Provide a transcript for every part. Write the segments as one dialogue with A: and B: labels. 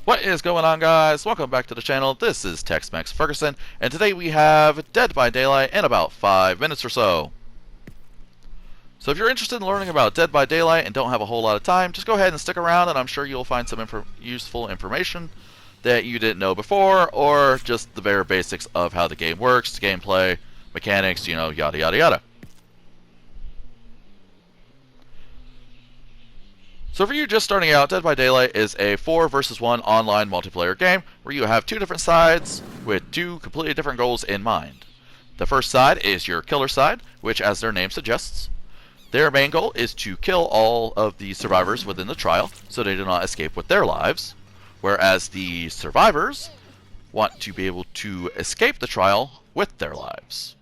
A: What is going on, guys? Welcome back to the channel. This is TexMexFerguson, and today we have Dead by Daylight in about 5 minutes or so. So if you're interested in learning about Dead by Daylight and don't have a whole lot of time, just go ahead and stick around, and I'm sure you'll find some useful information that you didn't know before, or just the very basics of how the game works, gameplay, mechanics, yada yada yada. So for you just starting out, Dead by Daylight is a 4 versus 1 online multiplayer game where you have two different sides with two completely different goals in mind. The first side is your killer side, which, as their name suggests, their main goal is to kill all of the survivors within the trial so they do not escape with their lives, whereas the survivors want to be able to escape the trial with their lives.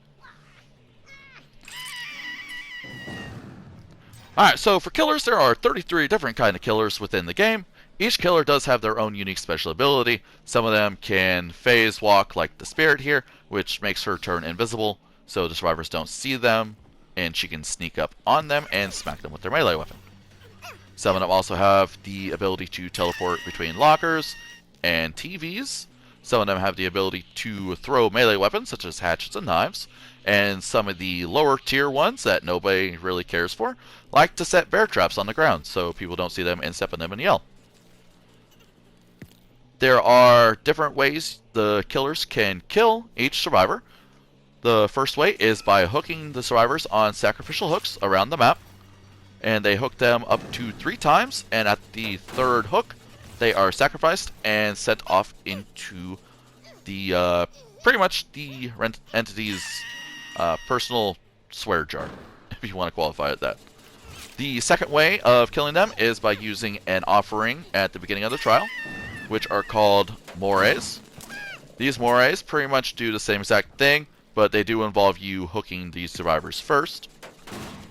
A: Alright, so for killers, there are 33 different kind of killers within the game. Each killer does have their own unique special ability. Some of them can phase walk like the spirit here, which makes her turn invisible so the survivors don't see them, and she can sneak up on them and smack them with their melee weapon. Some of them also have the ability to teleport between lockers and TVs. Some of them have the ability to throw melee weapons such as hatchets and knives. And some of the lower tier ones that nobody really cares for like to set bear traps on the ground so people don't see them and step on them and yell. There are different ways the killers can kill each survivor. The first way is by hooking the survivors on sacrificial hooks around the map. And they hook them up to 3 times, and at the third hook they are sacrificed and sent off into the pretty much the entity's personal swear jar, if you want to qualify it that. The second way of killing them is by using an offering at the beginning of the trial, which are called mores. These mores pretty much do the same exact thing, but they do involve you hooking these survivors first.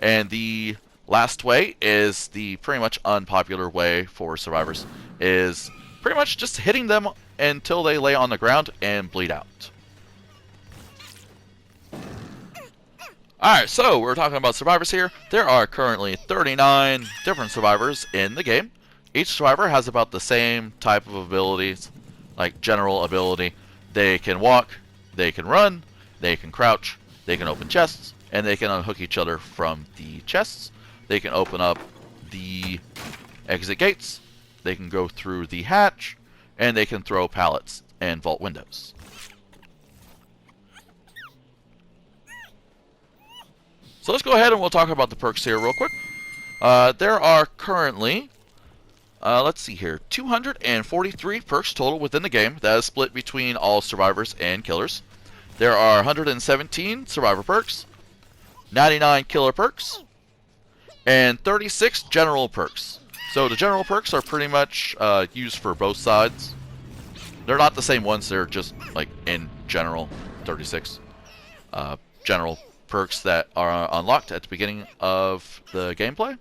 A: And the last way is the pretty much unpopular way for survivors, is pretty much just hitting them until they lay on the ground and bleed out. Alright, so we're talking about survivors here. There are currently 39 different survivors in the game. Each survivor has about the same type of abilities, like general ability. They can walk, they can run, they can crouch, they can open chests, and they can unhook each other from the chests. They can open up the exit gates, they can go through the hatch, and they can throw pallets and vault windows. So let's go ahead and we'll talk about the perks here real quick. There are currently, let's see here, 243 perks total within the game. That is split between all survivors and killers. There are 117 survivor perks, 99 killer perks, and 36 general perks. So the general perks are pretty much used for both sides. They're not the same ones, they're just like in general 36 general perks that are unlocked at the beginning of the gameplay.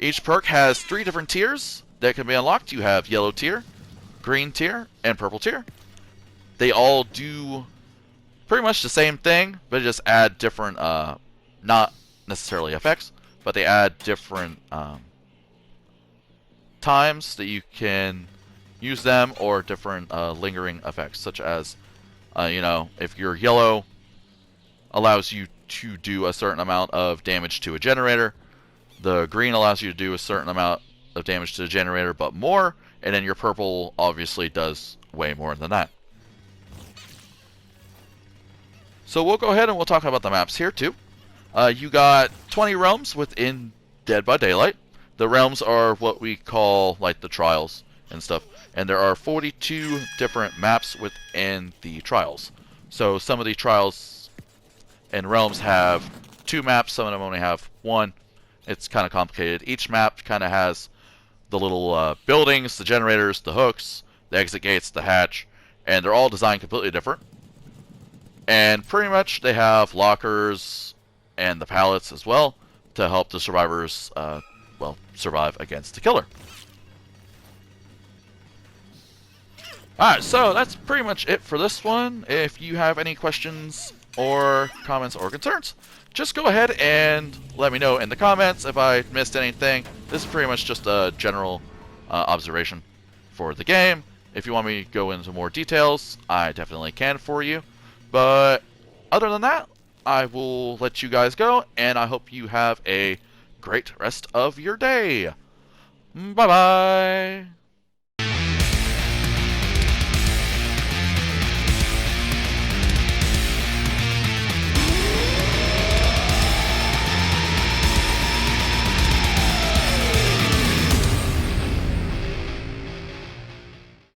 A: Each perk has 3 different tiers that can be unlocked. You have yellow tier, green tier, and purple tier. They all do pretty much the same thing, but just add different, not necessarily effects, but they add different times that you can use them, or different lingering effects, such as, if you're yellow, allows you to do a certain amount of damage to a generator. The green allows you to do a certain amount of damage to the generator, but more, and then your purple obviously does way more than that. So we'll go ahead and we'll talk about the maps here too. You got 20 realms within Dead by Daylight. The realms are what we call like the trials and stuff, and there are 42 different maps within the trials. So some of the trials and realms have 2 maps, some of them only have 1. It's kind of complicated. Each map kind of has the little buildings, the generators, the hooks, the exit gates, the hatch, and they're all designed completely different. And pretty much they have lockers and the pallets as well to help the survivors, survive against the killer. Alright, so that's pretty much it for this one. If you have any questions or comments or concerns, just go ahead and let me know in the comments if I missed anything. This is pretty much just a general observation. for the game. If you want me to go into more details, I definitely can for you. But other than that, I will let you guys go, and I hope you have a great rest of your day. Bye-bye.